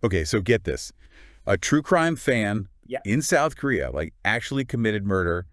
Okay, so get this. A true crime fan Yeah. in South Korea, like, actually committed murder,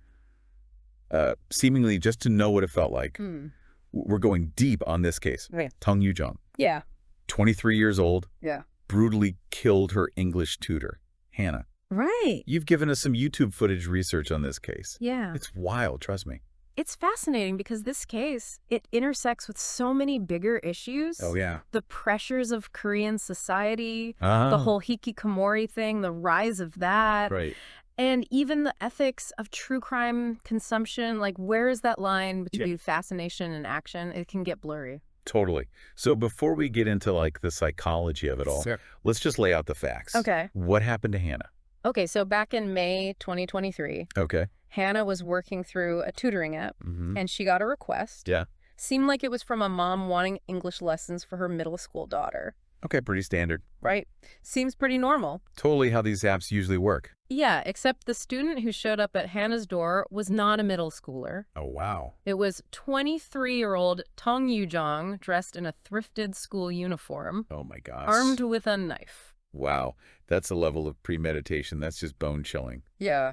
seemingly just to know what it felt like. Hmm. We're going deep on this case. Okay. Tung Yoo-jung, Yeah. 23 years old, Yeah. brutally killed her English tutor, Hannah. Right. You've given us some YouTube footage research on this case. Yeah. It's wild, trust me. It's fascinating because this case, it intersects with so many bigger issues. Oh, yeah. The pressures of Korean society, the Ah, whole hikikomori thing, the rise of that, right. and even the ethics of true crime consumption. Like, where is that line between fascination and action? It can get blurry. Totally. So before we get into, like, the psychology of it all, Sure. let's just lay out the facts. Okay. What happened to Hannah? Okay, so back in May 2023, Okay. Hannah was working through a tutoring app, Mm-hmm. and she got a request. Yeah. Seemed like it was from a mom wanting English lessons for her middle school daughter. Okay, pretty standard. Right? Seems pretty normal. Totally how these apps usually work. Yeah, except the student who showed up at Hannah's door was not a middle schooler. Oh, wow. It was 23-year-old Tung Yoo-jung, dressed in a thrifted school uniform, Oh, my gosh. armed with a knife. Wow. That's a level of premeditation. That's just bone-chilling. Yeah.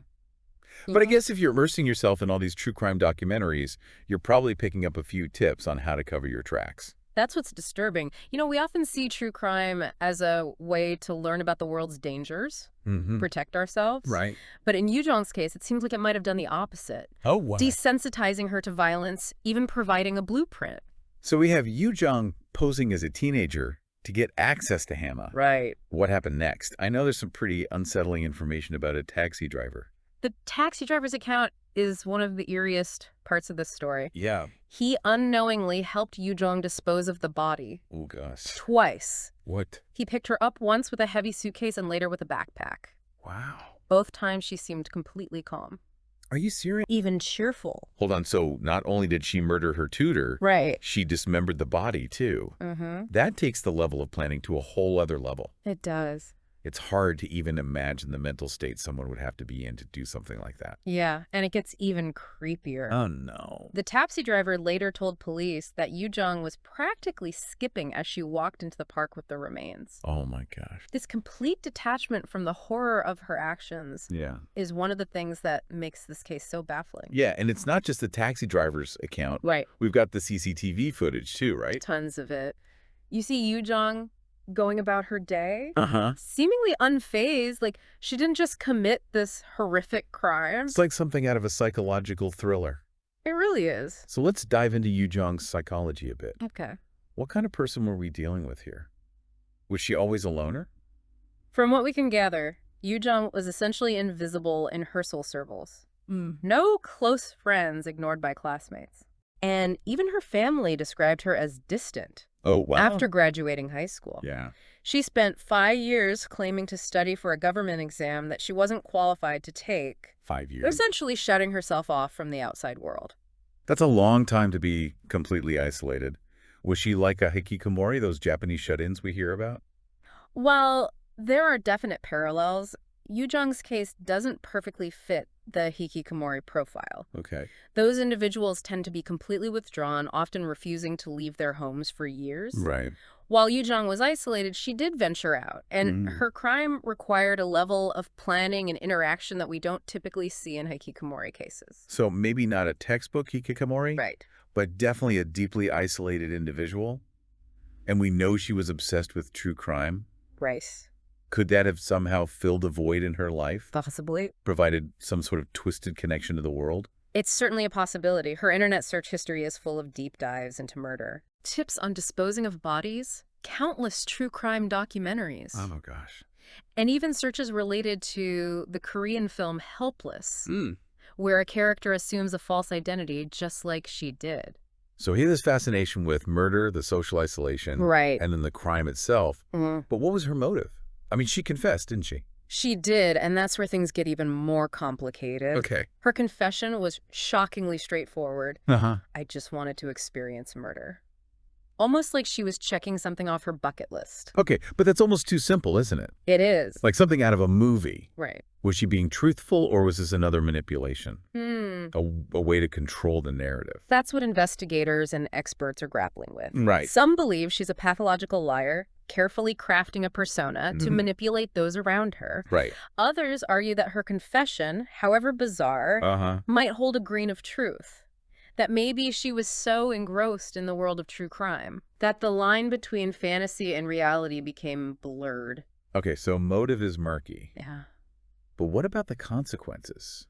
But I guess if you're immersing yourself in all these true crime documentaries, you're probably picking up a few tips on how to cover your tracks. That's what's disturbing. You know, we often see true crime as a way to learn about the world's dangers, Mm-hmm. protect ourselves. Right. But in Yoo-jung's case, it seems like it might have done the opposite. Oh, wow. Desensitizing her to violence, even providing a blueprint. So we have Yoo-jung posing as a teenager to get access to Hannah. Right. What happened next? I know there's some pretty unsettling information about a taxi driver. The taxi driver's account is one of the eeriest parts of this story. Yeah. He unknowingly helped Yoo-jung dispose of the body. Oh, gosh. Twice. What? He picked her up once with a heavy suitcase and later with a backpack. Wow. Both times she seemed completely calm. Are you serious? Even cheerful. Hold on. So not only did she murder her tutor, Right. she dismembered the body, too. Mm-hmm. That takes the level of planning to a whole other level. It does. It's hard to even imagine the mental state someone would have to be in to do something like that. Yeah, and it gets even creepier. Oh, no. The taxi driver later told police that Yoo-jung was practically skipping as she walked into the park with the remains. Oh, my gosh. This complete detachment from the horror of her actions Yeah. is one of the things that makes this case so baffling. Yeah, and it's not just the taxi driver's account. Right. We've got the CCTV footage, too, right? Tons of it. You see Yoo-jung going about her day, Uh-huh. seemingly unfazed, like she didn't just commit this horrific crime. It's like something out of a psychological thriller. It really is. So let's dive into Yoo-jung's psychology a bit. Okay. What kind of person were we dealing with here? Was she always a loner? From what we can gather, Yoo-jung was essentially invisible in rehearsal circles. No close friends ignored by classmates. And even her family described her as distant Oh, wow. after graduating high school. Yeah. She spent 5 years claiming to study for a government exam that she wasn't qualified to take, 5 years. essentially shutting herself off from the outside world. That's a long time to be completely isolated. Was she like a hikikomori, those Japanese shut-ins we hear about? While there are definite parallels, Yoo-jung's case doesn't perfectly fit the hikikomori profile. Okay. Those individuals tend to be completely withdrawn, often refusing to leave their homes for years. Right. While Yoo-jung was isolated, she did venture out, and Mm. her crime required a level of planning and interaction that we don't typically see in hikikomori cases. So maybe not a textbook hikikomori, Right. but definitely a deeply isolated individual. And we know she was obsessed with true crime. Right. Could that have somehow filled a void in her life? Possibly. Provided some sort of twisted connection to the world? It's certainly a possibility. Her internet search history is full of deep dives into murder. Tips on disposing of bodies, countless true crime documentaries, Oh, gosh. and even searches related to the Korean film Helpless, Mm. where a character assumes a false identity just like she did. So he had this fascination with murder, the social isolation, Right. and then the crime itself. Mhm. But what was her motive? I mean, she confessed, didn't she? She did, and that's where things get even more complicated. Okay. Her confession was shockingly straightforward. Uh-huh. I just wanted to experience murder. Almost like she was checking something off her bucket list. Okay, but that's almost too simple, isn't it? It is. Like something out of a movie. Right. Was she being truthful, or was this another manipulation? a way to control the narrative. That's what investigators and experts are grappling with. Right. Some believe she's a pathological liar, carefully crafting a persona to manipulate those around her. Right. Others argue that her confession, however bizarre, might hold a grain of truth. That maybe she was so engrossed in the world of true crime that the line between fantasy and reality became blurred. Okay, so motive is murky. Yeah. But what about the consequences?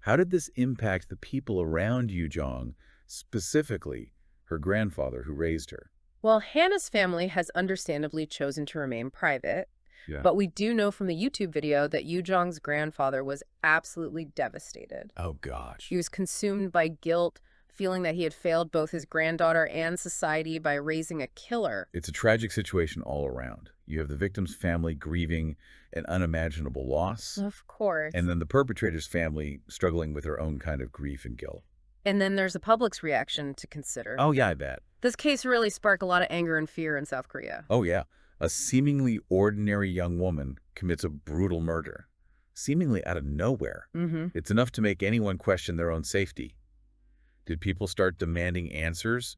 How did this impact the people around Yu Jong, specifically her grandfather who raised her? Well, Hannah's family has understandably chosen to remain private, but we do know from the YouTube video that Yu Jong's grandfather was absolutely devastated. Oh, gosh. He was consumed by guilt, feeling that he had failed both his granddaughter and society by raising a killer. It's a tragic situation all around. You have the victim's family grieving an unimaginable loss. Of course. And then the perpetrator's family struggling with their own kind of grief and guilt. And then there's the public's reaction to consider. Oh, yeah, I bet. This case really sparked a lot of anger and fear in South Korea. Oh, yeah. A seemingly ordinary young woman commits a brutal murder, seemingly out of nowhere. It's enough to make anyone question their own safety. Did people start demanding answers?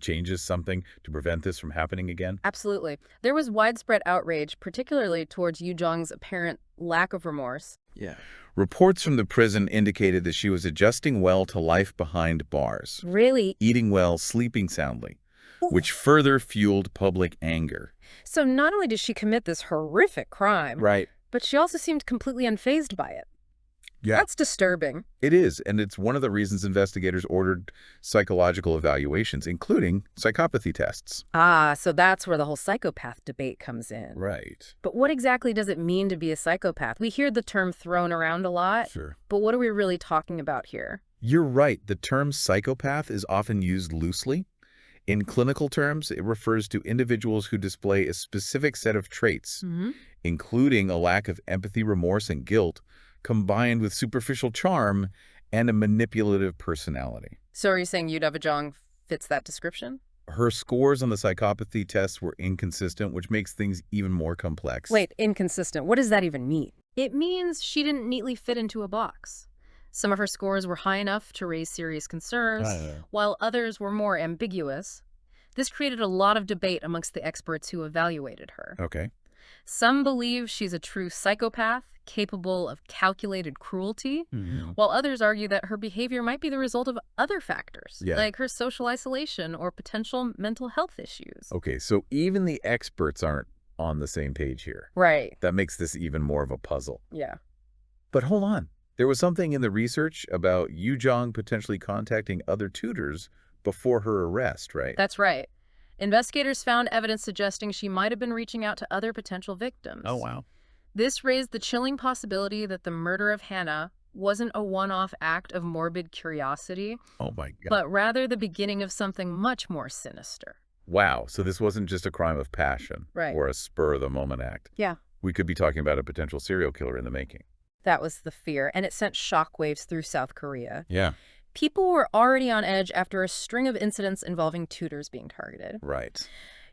Changes something to prevent this from happening again? Absolutely. There was widespread outrage, particularly towards Yu Jong's apparent lack of remorse. Yeah. Reports from the prison indicated that she was adjusting well to life behind bars. Really? Eating well, sleeping soundly, which further fueled public anger. So not only did she commit this horrific crime, Right. but she also seemed completely unfazed by it. Yeah. That's disturbing. It is, and it's one of the reasons investigators ordered psychological evaluations, including psychopathy tests. Ah, so that's where the whole psychopath debate comes in. Right. But what exactly does it mean to be a psychopath? We hear the term thrown around a lot, Sure. but what are we really talking about here? You're right. The term psychopath is often used loosely. In clinical terms, it refers to individuals who display a specific set of traits, including a lack of empathy, remorse, and guilt, combined with superficial charm and a manipulative personality. So are you saying Yu Jong fits that description? Her scores on the psychopathy tests were inconsistent, which makes things even more complex. Wait, inconsistent. What does that even mean? It means she didn't neatly fit into a box. Some of her scores were high enough to raise serious concerns, while others were more ambiguous. This created a lot of debate amongst the experts who evaluated her. Okay. Some believe she's a true psychopath, capable of calculated cruelty, while others argue that her behavior might be the result of other factors, like her social isolation or potential mental health issues. Okay, so even the experts aren't on the same page here. Right. That makes this even more of a puzzle. Yeah. But hold on. There was something in the research about Yu Jong potentially contacting other tutors before her arrest, right? That's right. Investigators found evidence suggesting she might have been reaching out to other potential victims. Oh, wow. This raised the chilling possibility that the murder of Hannah wasn't a one-off act of morbid curiosity, Oh, my God. but rather the beginning of something much more sinister. Wow, so this wasn't just a crime of passion or a spur-of-the-moment act. Yeah. We could be talking about a potential serial killer in the making. That was the fear, and it sent shockwaves through South Korea. Yeah. People were already on edge after a string of incidents involving tutors being targeted. Right.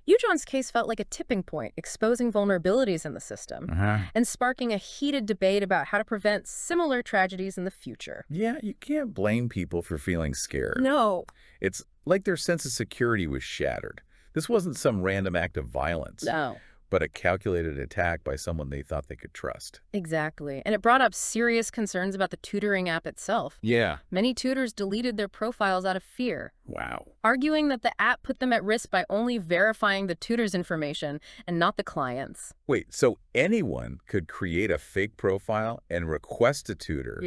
Yu Jong's case felt like a tipping point, exposing vulnerabilities in the system and sparking a heated debate about how to prevent similar tragedies in the future. Yeah, you can't blame people for feeling scared. No. It's like their sense of security was shattered. This wasn't some random act of violence. No. But a calculated attack by someone they thought they could trust. Exactly. And it brought up serious concerns about the tutoring app itself. Yeah. Many tutors deleted their profiles out of fear, Wow. arguing that the app put them at risk by only verifying the tutor's information and not the client's. Wait, so anyone could create a fake profile and request a tutor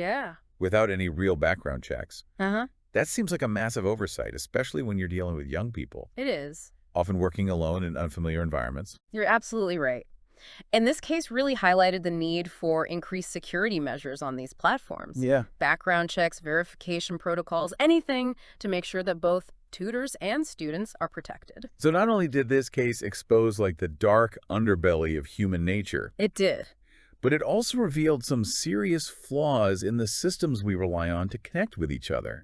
without any real background checks? That seems like a massive oversight, especially when you're dealing with young people, It is. often working alone in unfamiliar environments. You're absolutely right. And this case really highlighted the need for increased security measures on these platforms. Yeah. Background checks, verification protocols, anything to make sure that both tutors and students are protected. So not only did this case expose like the dark underbelly of human nature, It did. but it also revealed some serious flaws in the systems we rely on to connect with each other.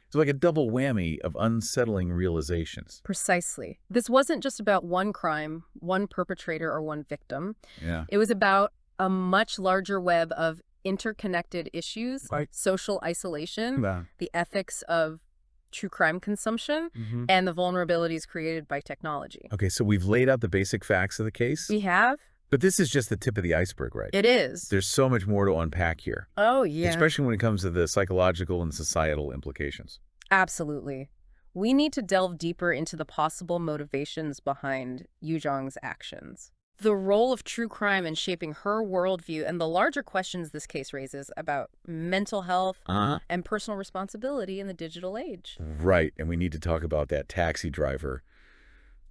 It's like a double whammy of unsettling realizations. Precisely. This wasn't just about one crime, one perpetrator, or one victim. Yeah. It was about a much larger web of interconnected issues, Like, social isolation, nah. the ethics of true crime consumption, and the vulnerabilities created by technology. Okay, so we've laid out the basic facts of the case, We have? but this is just the tip of the iceberg, right? It is. There's so much more to unpack here, Oh, yeah. especially when it comes to the psychological and societal implications. Absolutely. We need to delve deeper into the possible motivations behind Yu Zhang's actions. The role of true crime in shaping her worldview and the larger questions this case raises about mental health and personal responsibility in the digital age. Right, and we need to talk about that taxi driver,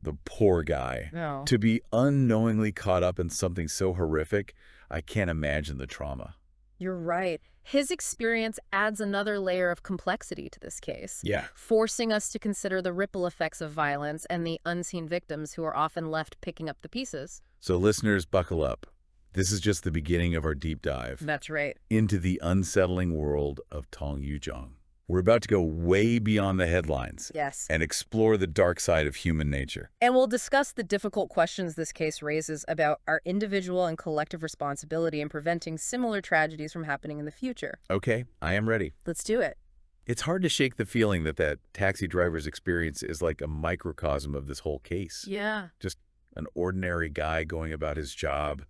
the poor guy. No. To be unknowingly caught up in something so horrific, I can't imagine the trauma. You're right. His experience adds another layer of complexity to this case, Yeah. forcing us to consider the ripple effects of violence and the unseen victims who are often left picking up the pieces. So listeners, buckle up. This is just the beginning of our deep dive That's right. into the unsettling world of Tong Yuzhong. We're about to go way beyond the headlines Yes. and explore the dark side of human nature. And we'll discuss the difficult questions this case raises about our individual and collective responsibility in preventing similar tragedies from happening in the future. Okay, I am ready. Let's do it. It's hard to shake the feeling that taxi driver's experience is like a microcosm of this whole case. Yeah. Just an ordinary guy going about his job,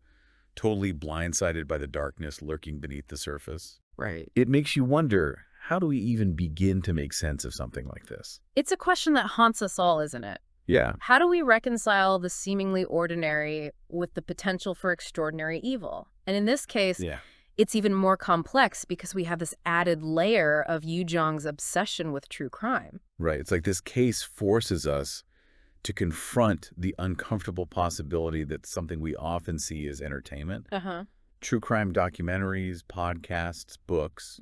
totally blindsided by the darkness lurking beneath the surface. Right. It makes you wonder, how do we even begin to make sense of something like this? It's a question that haunts us all, isn't it? Yeah. How do we reconcile the seemingly ordinary with the potential for extraordinary evil? And in this case, it's even more complex because we have this added layer of Yu Zhang's obsession with true crime. Right. It's like this case forces us to confront the uncomfortable possibility that something we often see as entertainment, true crime documentaries, podcasts, books,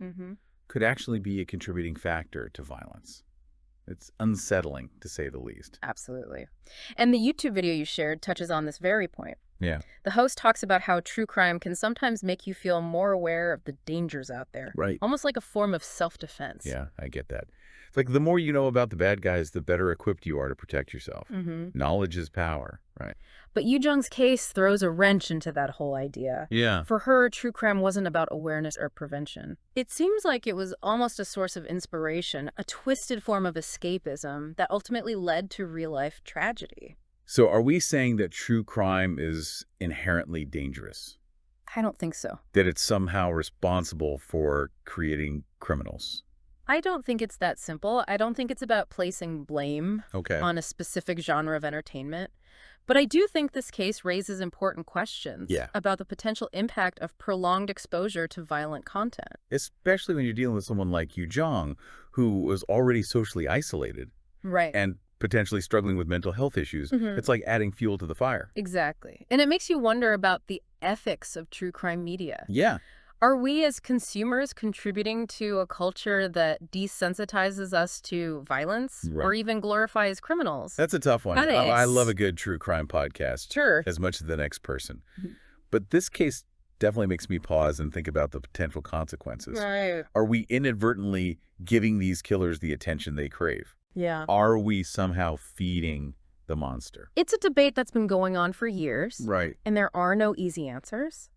could actually be a contributing factor to violence. It's unsettling, to say the least. Absolutely. And the YouTube video you shared touches on this very point. Yeah. The host talks about how true crime can sometimes make you feel more aware of the dangers out there. Right. Almost like a form of self-defense. Yeah, I get that. It's like the more you know about the bad guys, the better equipped you are to protect yourself. Knowledge is power, right? But Yu Zhang's case throws a wrench into that whole idea. Yeah. For her, true crime wasn't about awareness or prevention. It seems like it was almost a source of inspiration, a twisted form of escapism that ultimately led to real-life tragedy. So are we saying that true crime is inherently dangerous? I don't think so. That it's somehow responsible for creating criminals? I don't think it's that simple. I don't think it's about placing blame on a specific genre of entertainment. But I do think this case raises important questions about the potential impact of prolonged exposure to violent content. Especially when you're dealing with someone like Yu Zhang, who was already socially isolated. Right. And potentially struggling with mental health issues. It's like adding fuel to the fire. Exactly. And it makes you wonder about the ethics of true crime media. Yeah. Are we as consumers contributing to a culture that desensitizes us to violence or even glorifies criminals? That's a tough one. That is. I love a good true crime podcast. Sure. As much as the next person. But this case definitely makes me pause and think about the potential consequences. Right. Are we inadvertently giving these killers the attention they crave? Yeah. Are we somehow feeding the monster? It's a debate that's been going on for years. Right. And there are no easy answers.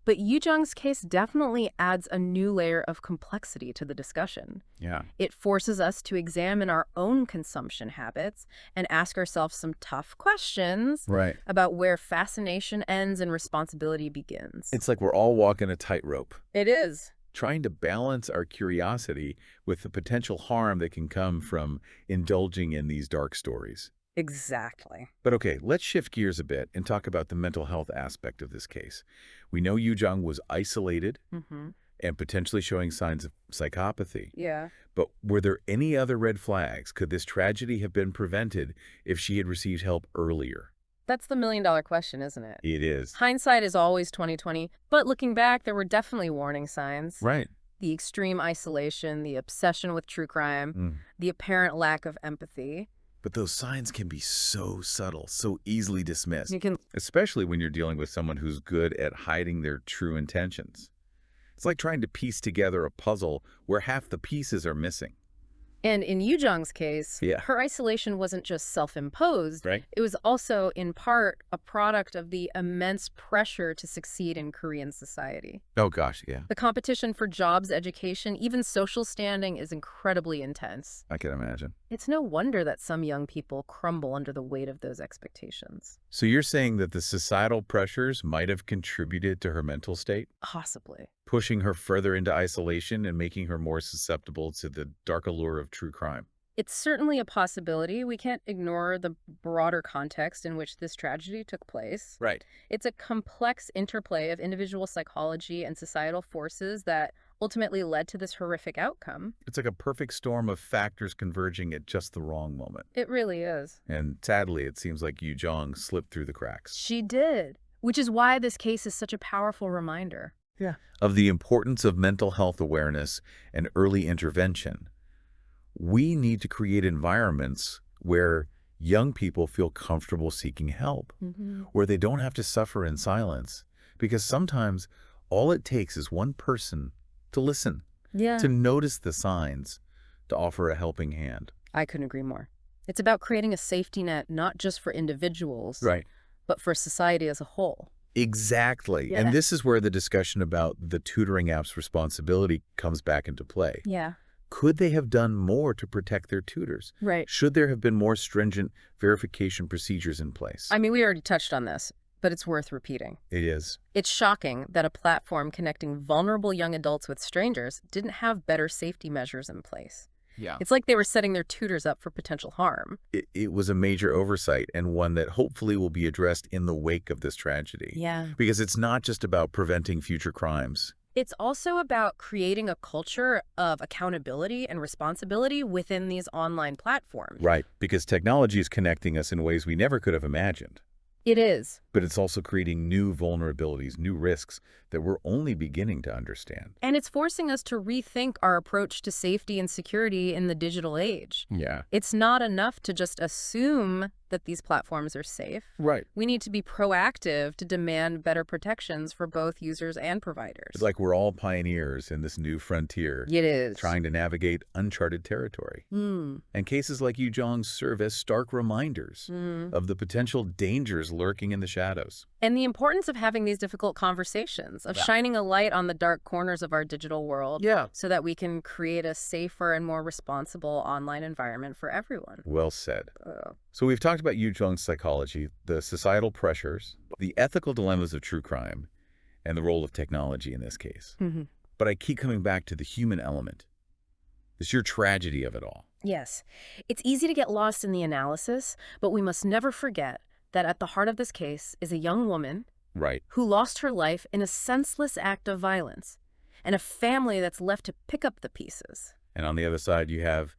But Yu Zhang's case definitely adds a new layer of complexity to the discussion. Yeah. It forces us to examine our own consumption habits and ask ourselves some tough questions about where fascination ends and responsibility begins. It's like we're all walking a tightrope. It is. Trying to balance our curiosity with the potential harm that can come from indulging in these dark stories. Exactly. But okay, let's shift gears a bit and talk about the mental health aspect of this case. We know Yu Zhang was isolated and potentially showing signs of psychopathy. Yeah. But were there any other red flags? Could this tragedy have been prevented if she had received help earlier? That's the million-dollar question, isn't it? It is. Hindsight is always 20/20, but looking back, there were definitely warning signs. Right. The extreme isolation, the obsession with true crime, the apparent lack of empathy. But those signs can be so subtle, so easily dismissed, You can... especially when you're dealing with someone who's good at hiding their true intentions. It's like trying to piece together a puzzle where half the pieces are missing. And in Yujong's case, Yeah. her isolation wasn't just self-imposed. Right. It was also, in part, a product of the immense pressure to succeed in Korean society. Oh, gosh, yeah. The competition for jobs, education, even social standing is incredibly intense. I can imagine. It's no wonder that some young people crumble under the weight of those expectations. So you're saying that the societal pressures might have contributed to her mental state, Possibly. pushing her further into isolation and making her more susceptible to the dark allure of true crime? It's certainly a possibility. We can't ignore the broader context in which this tragedy took place. Right. It's a complex interplay of individual psychology and societal forces that ultimately led to this horrific outcome. It's like a perfect storm of factors converging at just the wrong moment. It really is. And sadly, it seems like Yu Jong slipped through the cracks. She did, which is why this case is such a powerful reminder. Yeah. Of the importance of mental health awareness and early intervention. We need to create environments where young people feel comfortable seeking help, where they don't have to suffer in silence. Because sometimes all it takes is one person to listen, to notice the signs, to offer a helping hand. I couldn't agree more. It's about creating a safety net, not just for individuals, Right. but for society as a whole. Exactly. Yeah. And this is where the discussion about the tutoring app's responsibility comes back into play. Yeah. Could they have done more to protect their tutors? Right. Should there have been more stringent verification procedures in place? I mean, we already touched on this, but it's worth repeating. It is. It's shocking that a platform connecting vulnerable young adults with strangers didn't have better safety measures in place. Yeah. It's like they were setting their tutors up for potential harm. It was a major oversight, and one that hopefully will be addressed in the wake of this tragedy. Yeah. Because it's not just about preventing future crimes. It's also about creating a culture of accountability and responsibility within these online platforms. Right. Because technology is connecting us in ways we never could have imagined. It is. But it's also creating new vulnerabilities, new risks that we're only beginning to understand. And it's forcing us to rethink our approach to safety and security in the digital age. Yeah. It's not enough to just assume that these platforms are safe. Right. We need to be proactive to demand better protections for both users and providers. It's like we're all pioneers in this new frontier. It is. Trying to navigate uncharted territory. And cases like Yu Jong's serve as stark reminders of the potential dangers lurking in the shadows. And the importance of having these difficult conversations, of shining a light on the dark corners of our digital world so that we can create a safer and more responsible online environment for everyone. Well said. So we've talked about Yu Jong's psychology, the societal pressures, the ethical dilemmas of true crime, and the role of technology in this case. But I keep coming back to the human element, the sheer tragedy of it all. Yes, it's easy to get lost in the analysis, but we must never forget that at the heart of this case is a young woman Right. who lost her life in a senseless act of violence, and a family that's left to pick up the pieces. And on the other side, you have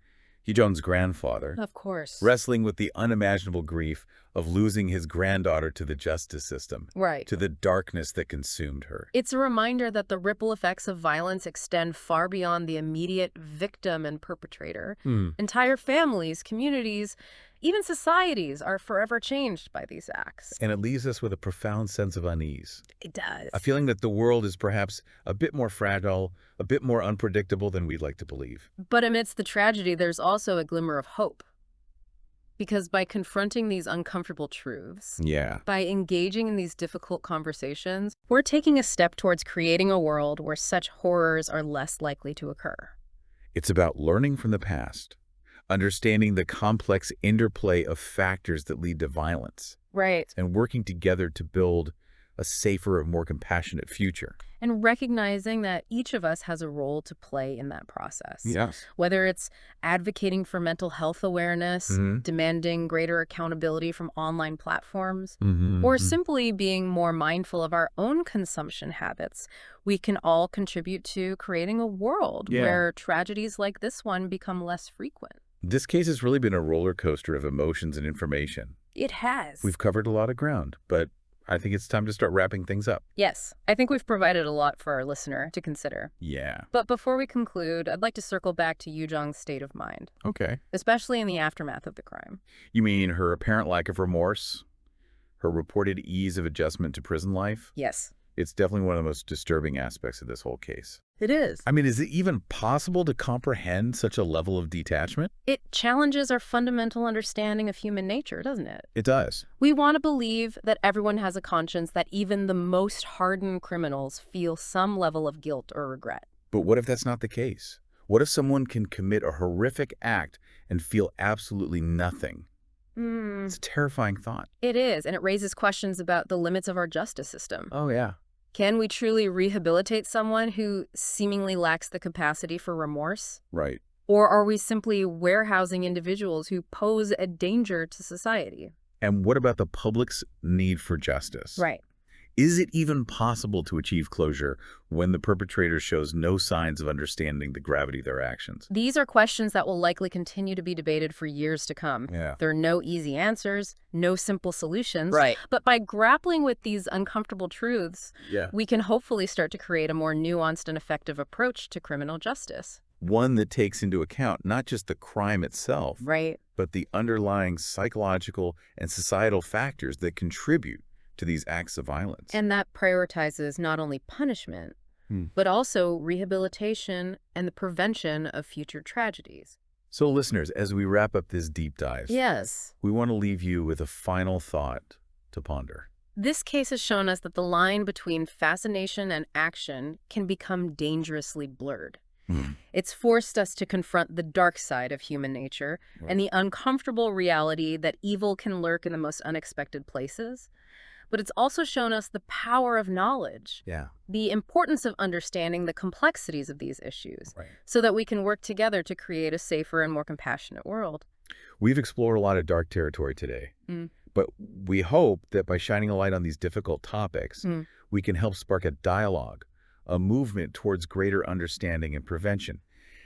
Yu Jong's grandfather Of course. wrestling with the unimaginable grief of losing his granddaughter to the justice system, Right. to the darkness that consumed her. It's a reminder that the ripple effects of violence extend far beyond the immediate victim and perpetrator. Entire families, communities, even societies are forever changed by these acts. And it leaves us with a profound sense of unease. It does. A feeling that the world is perhaps a bit more fragile, a bit more unpredictable than we'd like to believe. But amidst the tragedy, there's also a glimmer of hope. Because by confronting these uncomfortable truths, Yeah. by engaging in these difficult conversations, we're taking a step towards creating a world where such horrors are less likely to occur. It's about learning from the past, understanding the complex interplay of factors that lead to violence, Right. and working together to build a safer and more compassionate future. And recognizing that each of us has a role to play in that process. Yes. Whether it's advocating for mental health awareness, demanding greater accountability from online platforms, or simply being more mindful of our own consumption habits, we can all contribute to creating a world where tragedies like this one become less frequent. This case has really been a roller coaster of emotions and information. It has. We've covered a lot of ground, but I think it's time to start wrapping things up. Yes, I think we've provided a lot for our listener to consider. Yeah. But before we conclude, I'd like to circle back to Yu Jong's state of mind, Okay. especially in the aftermath of the crime. You mean her apparent lack of remorse? Her reported ease of adjustment to prison life? Yes. It's definitely one of the most disturbing aspects of this whole case. It is. I mean, is it even possible to comprehend such a level of detachment? It challenges our fundamental understanding of human nature, doesn't it? It does. We want to believe that everyone has a conscience, that even the most hardened criminals feel some level of guilt or regret. But what if that's not the case? What if someone can commit a horrific act and feel absolutely nothing? It's a terrifying thought. It is, and it raises questions about the limits of our justice system. Oh, yeah. Can we truly rehabilitate someone who seemingly lacks the capacity for remorse? Right. Or are we simply warehousing individuals who pose a danger to society? And what about the public's need for justice? Right. Is it even possible to achieve closure when the perpetrator shows no signs of understanding the gravity of their actions? These are questions that will likely continue to be debated for years to come. Yeah. There are no easy answers, no simple solutions. Right. But by grappling with these uncomfortable truths, we can hopefully start to create a more nuanced and effective approach to criminal justice. One that takes into account not just the crime itself, Right. but the underlying psychological and societal factors that contribute to these acts of violence. And that prioritizes not only punishment, but also rehabilitation and the prevention of future tragedies. So listeners, as we wrap up this deep dive, Yes. we want to leave you with a final thought to ponder. This case has shown us that the line between fascination and action can become dangerously blurred. It's forced us to confront the dark side of human nature and the uncomfortable reality that evil can lurk in the most unexpected places. But it's also shown us the power of knowledge, the importance of understanding the complexities of these issues, so that we can work together to create a safer and more compassionate world. We've explored a lot of dark territory today, but we hope that by shining a light on these difficult topics, we can help spark a dialogue, a movement towards greater understanding and prevention.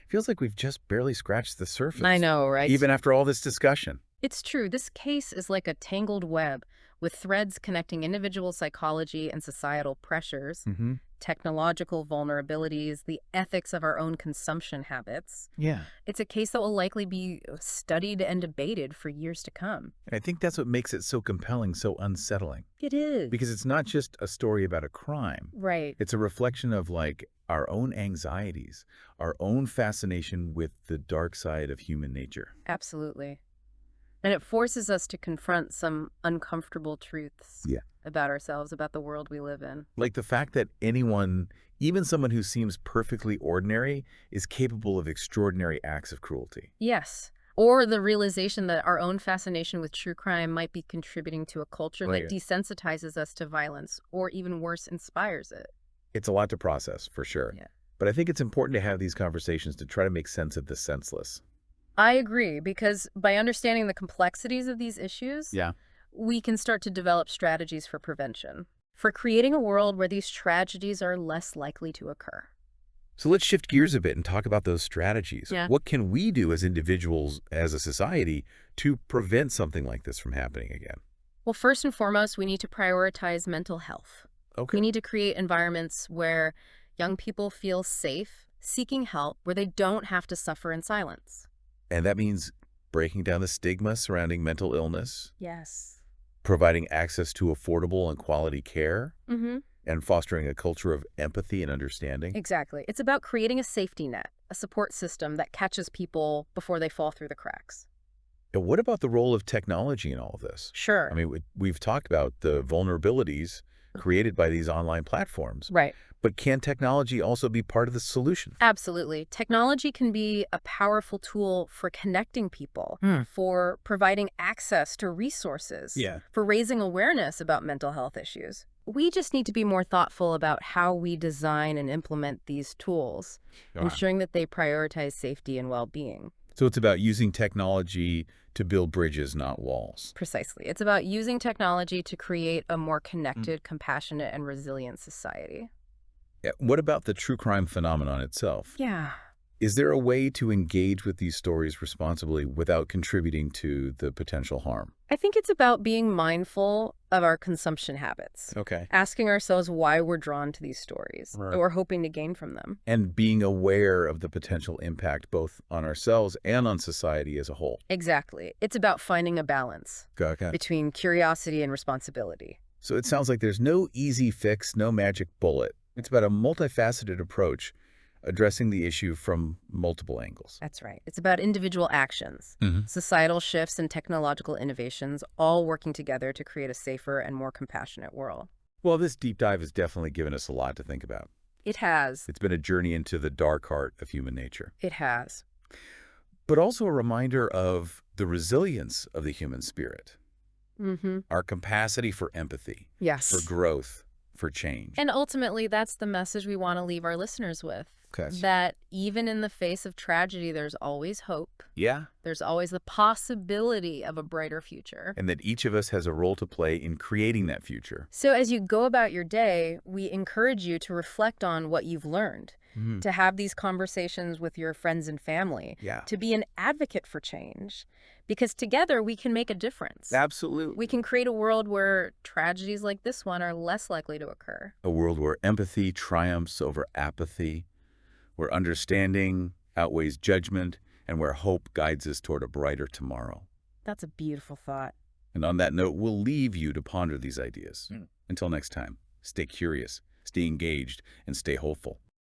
It feels like we've just barely scratched the surface. I know, right? Even after all this discussion. It's true. This case is like a tangled web with threads connecting individual psychology and societal pressures, technological vulnerabilities, the ethics of our own consumption habits. Yeah. It's a case that will likely be studied and debated for years to come. And I think that's what makes it so compelling, so unsettling. It is. Because it's not just a story about a crime. Right. It's a reflection of like our own anxieties, our own fascination with the dark side of human nature. Absolutely. And it forces us to confront some uncomfortable truths about ourselves, about the world we live in. Like the fact that anyone, even someone who seems perfectly ordinary, is capable of extraordinary acts of cruelty. Yes. Or the realization that our own fascination with true crime might be contributing to a culture that desensitizes us to violence, or even worse, inspires it. It's a lot to process, for sure. Yeah. But I think it's important to have these conversations to try to make sense of the senseless. I agree, because by understanding the complexities of these issues, we can start to develop strategies for prevention, for creating a world where these tragedies are less likely to occur. So let's shift gears a bit and talk about those strategies. What can we do as individuals, as a society, to prevent something like this from happening again? Well, first and foremost, we need to prioritize mental health. We need to create environments where young people feel safe, seeking help, where they don't have to suffer in silence. And that means breaking down the stigma surrounding mental illness. Yes. Providing access to affordable and quality care. And fostering a culture of empathy and understanding. Exactly. It's about creating a safety net, a support system that catches people before they fall through the cracks. And what about the role of technology in all of this? Sure. I mean, we've talked about the vulnerabilities created by these online platforms. Right. But can technology also be part of the solution? Absolutely. Technology can be a powerful tool for connecting people, for providing access to resources, for raising awareness about mental health issues. We just need to be more thoughtful about how we design and implement these tools, ensuring that they prioritize safety and well-being. So it's about using technology to build bridges, not walls. Precisely. It's about using technology to create a more connected, compassionate, and resilient society. What about the true crime phenomenon itself? Yeah. Is there a way to engage with these stories responsibly without contributing to the potential harm? I think it's about being mindful of our consumption habits. Asking ourselves why we're drawn to these stories and we're hoping to gain from them. And being aware of the potential impact both on ourselves and on society as a whole. Exactly. It's about finding a balance between curiosity and responsibility. So it sounds like there's no easy fix, no magic bullet. It's about a multifaceted approach addressing the issue from multiple angles. That's right. It's about individual actions, societal shifts, and technological innovations all working together to create a safer and more compassionate world. Well, this deep dive has definitely given us a lot to think about. It has. It's been a journey into the dark heart of human nature, It has. but also a reminder of the resilience of the human spirit, our capacity for empathy, Yes. for growth, for change. And ultimately, that's the message we want to leave our listeners with. Okay. That even in the face of tragedy, there's always hope. Yeah. There's always the possibility of a brighter future. And that each of us has a role to play in creating that future. So as you go about your day, we encourage you to reflect on what you've learned, to have these conversations with your friends and family, to be an advocate for change, because together we can make a difference. Absolutely. We can create a world where tragedies like this one are less likely to occur. A world where empathy triumphs over apathy, where understanding outweighs judgment, and where hope guides us toward a brighter tomorrow. That's a beautiful thought. And on that note, we'll leave you to ponder these ideas. Until next time, stay curious, stay engaged, and stay hopeful.